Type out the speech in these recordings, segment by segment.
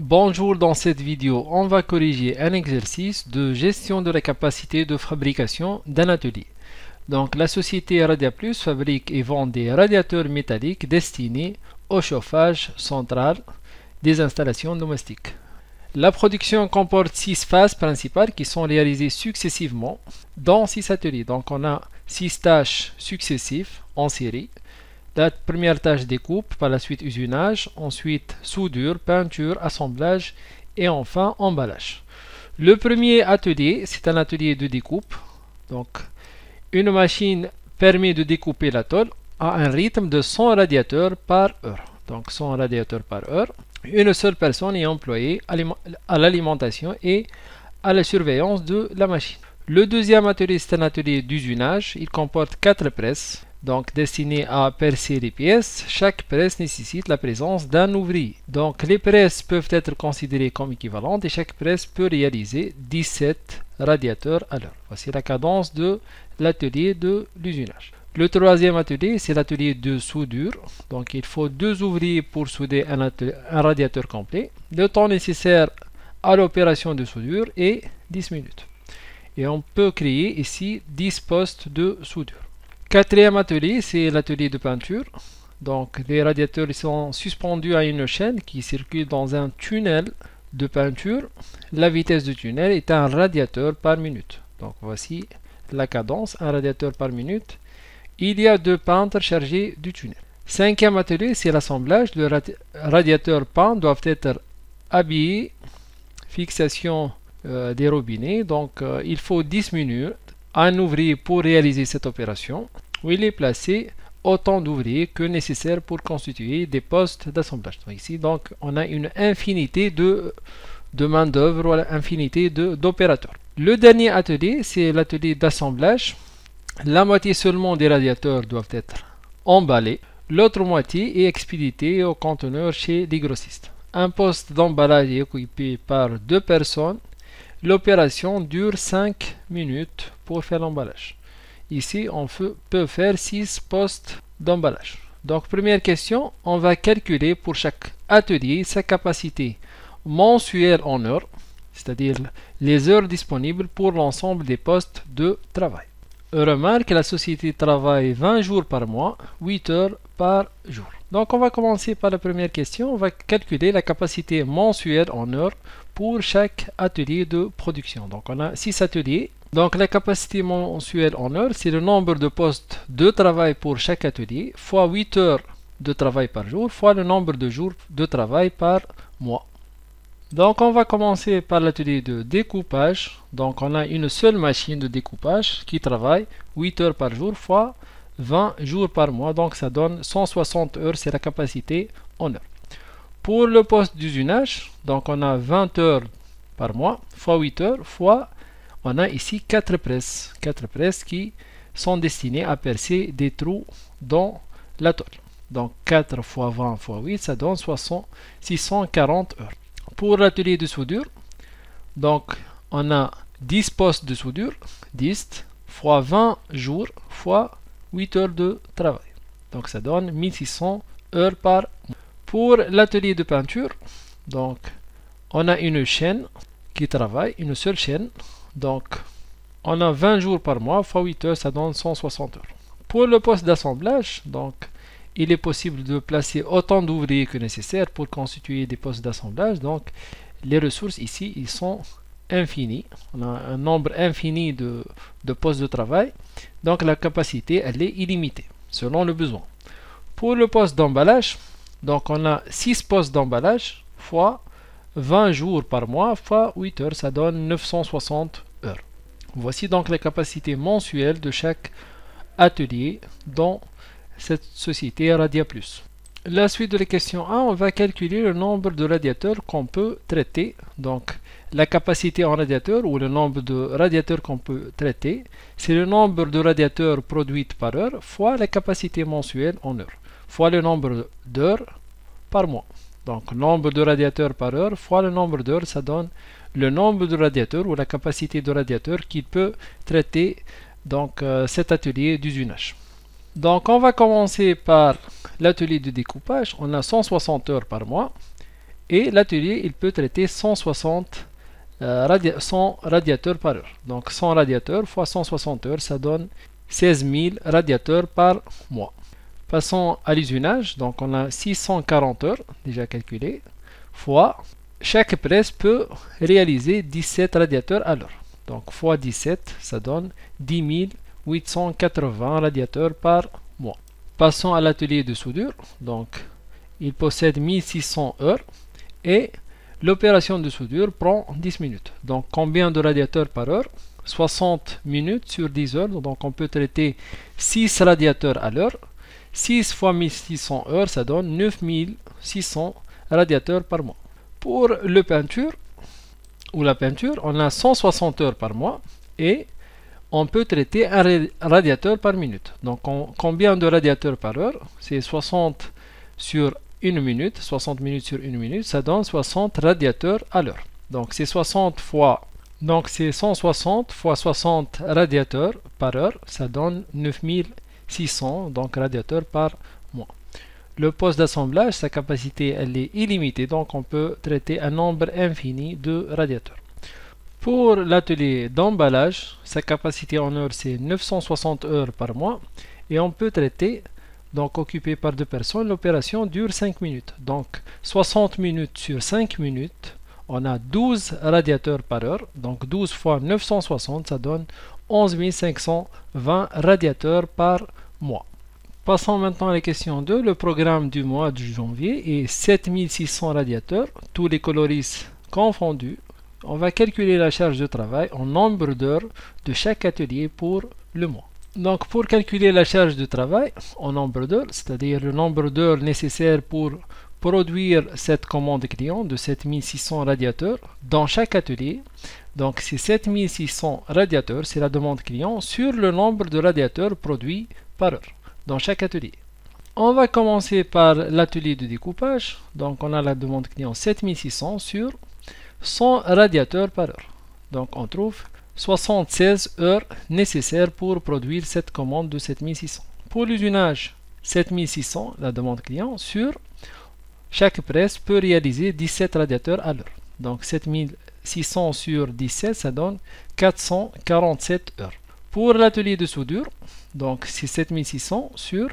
Bonjour, dans cette vidéo, on va corriger un exercice de gestion de la capacité de fabrication d'un atelier. Donc, la société Radiaplus fabrique et vend des radiateurs métalliques destinés au chauffage central des installations domestiques. La production comporte 6 phases principales qui sont réalisées successivement dans 6 ateliers. Donc, on a 6 tâches successives en série. La première tâche découpe, par la suite usinage, ensuite soudure, peinture, assemblage et enfin emballage. Le premier atelier, c'est un atelier de découpe. Donc, une machine permet de découper la tôle à un rythme de 100 radiateurs par heure. Donc 100 radiateurs par heure. Une seule personne est employée à l'alimentation et à la surveillance de la machine. Le deuxième atelier, c'est un atelier d'usinage. Il comporte 4 presses, donc destinées à percer les pièces. Chaque presse nécessite la présence d'un ouvrier. Donc les presses peuvent être considérées comme équivalentes et chaque presse peut réaliser 17 radiateurs à l'heure. Voici la cadence de l'atelier de l'usinage. Le troisième atelier, c'est l'atelier de soudure. Donc il faut 2 ouvriers pour souder un radiateur complet. Le temps nécessaire à l'opération de soudure est 10 minutes. Et on peut créer ici 10 postes de soudure. Quatrième atelier, c'est l'atelier de peinture. Donc les radiateurs sont suspendus à une chaîne qui circule dans un tunnel de peinture. La vitesse du tunnel est un radiateur par minute. Donc voici la cadence, un radiateur par minute. Il y a 2 peintres chargés du tunnel. Cinquième atelier, c'est l'assemblage. Le radiateur peint doivent être habillés. Fixation des robinets. Donc il faut 10 minutes à un ouvrier pour réaliser cette opération, où il est placé autant d'ouvriers que nécessaire pour constituer des postes d'assemblage. Ici, donc, on a une infinité de main-d'œuvre, ou une infinité d'opérateurs. Le dernier atelier, c'est l'atelier d'assemblage. La moitié seulement des radiateurs doivent être emballés. L'autre moitié est expédiée au conteneur chez les grossistes. Un poste d'emballage est occupé par 2 personnes. L'opération dure 5 minutes pour faire l'emballage. Ici, on peut faire 6 postes d'emballage. Donc, première question, on va calculer pour chaque atelier sa capacité mensuelle en heures, c'est-à-dire les heures disponibles pour l'ensemble des postes de travail. Remarque, la société travaille 20 jours par mois, 8 heures par jour. Donc, on va commencer par la première question. On va calculer la capacité mensuelle en heures pour chaque atelier de production. Donc, on a 6 ateliers. Donc, la capacité mensuelle en heures, c'est le nombre de postes de travail pour chaque atelier, fois 8 heures de travail par jour, fois le nombre de jours de travail par mois. Donc, on va commencer par l'atelier de découpage. Donc, on a une seule machine de découpage qui travaille 8 heures par jour, fois 20 jours par mois. Donc, ça donne 160 heures, c'est la capacité en heures. Pour le poste d'usinage, donc on a 20 heures par mois, fois 8 heures, fois, on a ici 4 presses. 4 presses qui sont destinées à percer des trous dans la tôle. Donc 4 fois 20 fois 8, ça donne 640 heures. Pour l'atelier de soudure, donc on a 10 postes de soudure, 10 fois 20 jours fois 8 heures de travail. Donc ça donne 1600 heures par mois. Pour l'atelier de peinture, donc on a une chaîne qui travaille, une seule chaîne. Donc on a 20 jours par mois, fois 8 heures, ça donne 160 heures. Pour le poste d'assemblage, donc il est possible de placer autant d'ouvriers que nécessaire pour constituer des postes d'assemblage. Donc les ressources ici, ils sont infinies. On a un nombre infini de postes de travail. Donc la capacité, elle est illimitée, selon le besoin. Pour le poste d'emballage, donc on a 6 postes d'emballage fois 20 jours par mois fois 8 heures, ça donne 960 heures. Voici donc la capacité mensuelle de chaque atelier dans cette société Radiaplus. La suite de la question 1, on va calculer le nombre de radiateurs qu'on peut traiter. Donc la capacité en radiateurs ou le nombre de radiateurs qu'on peut traiter, c'est le nombre de radiateurs produits par heure fois la capacité mensuelle en heures, fois le nombre d'heures par mois. Donc, nombre de radiateurs par heure fois le nombre d'heures, ça donne le nombre de radiateurs ou la capacité de radiateurs qu'il peut traiter donc, cet atelier d'usinage. Donc, on va commencer par l'atelier de découpage. On a 160 heures par mois Et l'atelier, il peut traiter 160 100 radiateurs par heure. Donc 100 radiateurs fois 160 heures, ça donne 16 000 radiateurs par mois. Passons à l'usinage. Donc on a 640 heures déjà calculées, fois chaque presse peut réaliser 17 radiateurs à l'heure. Donc fois 17, ça donne 10 880 radiateurs par mois. Passons à l'atelier de soudure. Donc il possède 1600 heures et l'opération de soudure prend 10 minutes. Donc combien de radiateurs par heure? 60 minutes sur 10 heures. Donc on peut traiter 6 radiateurs à l'heure. 6 fois 1600 heures, ça donne 9600 radiateurs par mois. Pour la peinture, on a 160 heures par mois et on peut traiter un radiateur par minute. Donc combien de radiateurs par heure? C'est 60 sur 1 minute, 60 minutes sur 1 minute, ça donne 60 radiateurs à l'heure. Donc c'est 160 fois, donc c'est 160 fois 60 radiateurs par heure, ça donne 9600 donc radiateurs par mois. Le poste d'assemblage, sa capacité elle est illimitée, donc on peut traiter un nombre infini de radiateurs. Pour l'atelier d'emballage, sa capacité en heure c'est 960 heures par mois et on peut traiter, donc occupé par 2 personnes, l'opération dure 5 minutes. Donc 60 minutes sur 5 minutes, on a 12 radiateurs par heure. Donc 12 fois 960, ça donne 11 520 radiateurs par mois. Passons maintenant à la question 2. Le programme du mois de janvier est 7600 radiateurs, tous les coloris confondus. On va calculer la charge de travail en nombre d'heures de chaque atelier pour le mois. Donc pour calculer la charge de travail en nombre d'heures, c'est-à-dire le nombre d'heures nécessaires pour produire cette commande client de 7600 radiateurs dans chaque atelier, donc c'est 7600 radiateurs, c'est la demande client sur le nombre de radiateurs produits par heure dans chaque atelier. On va commencer par l'atelier de découpage. Donc on a la demande client 7600 sur 100 radiateurs par heure. Donc on trouve 76 heures nécessaires pour produire cette commande de 7600. Pour l'usinage, 7600, la demande client, sur chaque presse peut réaliser 17 radiateurs à l'heure. Donc 7600 sur 17, ça donne 447 heures. Pour l'atelier de soudure, donc c'est 7600 sur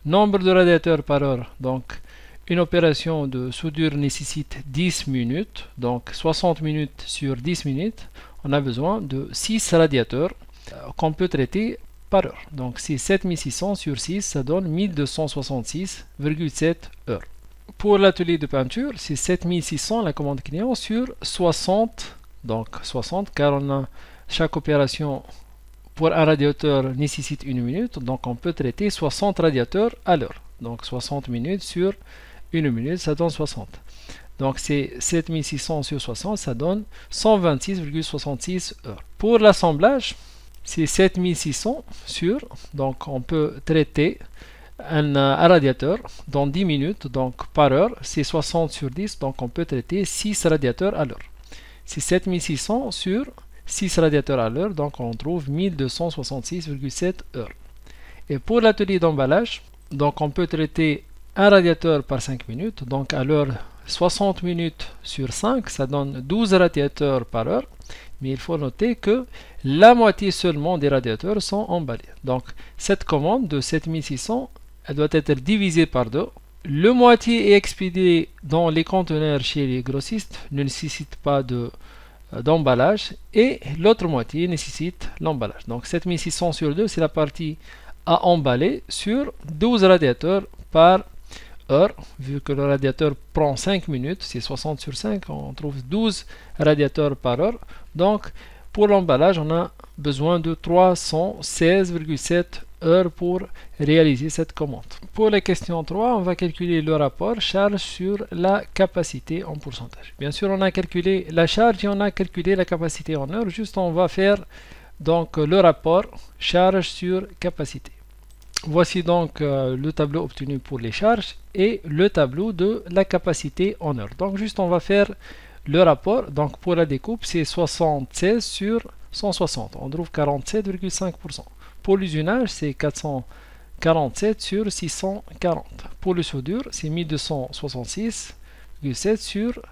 nombre de radiateurs par heure. Donc une opération de soudure nécessite 10 minutes, donc 60 minutes sur 10 minutes. On a besoin de 6 radiateurs qu'on peut traiter par heure. Donc c'est 7600 sur 6, ça donne 1266,7 heures. Pour l'atelier de peinture, c'est 7600 la commande client sur 60. Donc 60 car on a chaque opération pour un radiateur nécessite 1 minute. Donc on peut traiter 60 radiateurs à l'heure. Donc 60 minutes sur 1 minute, ça donne 60. Donc c'est 7600 sur 60, ça donne 126,66 heures. Pour l'assemblage, c'est 7600 sur, donc on peut traiter un radiateur dans 10 minutes, donc par heure, c'est 60 sur 10, donc on peut traiter 6 radiateurs à l'heure. C'est 7600 sur 6 radiateurs à l'heure, donc on trouve 1266,7 heures. Et pour l'atelier d'emballage, donc on peut traiter un radiateur par 5 minutes, donc à l'heure 60 minutes sur 5, ça donne 12 radiateurs par heure, mais il faut noter que la moitié seulement des radiateurs sont emballés. Donc cette commande de 7600, elle doit être divisée par 2. Le moitié est expédié dans les conteneurs chez les grossistes, ne nécessite pas d'emballage, et l'autre moitié nécessite l'emballage. Donc 7600 sur 2, c'est la partie à emballer sur 12 radiateurs par heure. Vu que le radiateur prend 5 minutes, c'est 60 sur 5, on trouve 12 radiateurs par heure. Donc pour l'emballage, on a besoin de 316,7 heures pour réaliser cette commande. Pour la question 3, on va calculer le rapport charge sur la capacité en pourcentage. Bien sûr, on a calculé la charge et on a calculé la capacité en heure. Juste, on va faire donc le rapport charge sur capacité. Voici donc le tableau obtenu pour les charges et le tableau de la capacité en heure. Donc juste on va faire le rapport. Donc pour la découpe, c'est 76 sur 160. On trouve 47,5%. Pour l'usinage, c'est 447 sur 640. Pour le soudure, c'est 1266 126,7 sur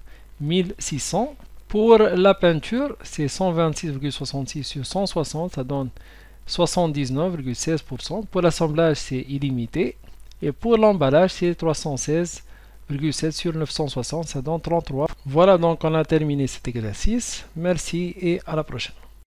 1600. Pour la peinture, c'est 126,66 sur 160, ça donne 79,16%. Pour l'assemblage, c'est illimité. Et pour l'emballage, c'est 316,7 sur 960, ça donne 33. Voilà, donc on a terminé cet exercice. Merci et à la prochaine.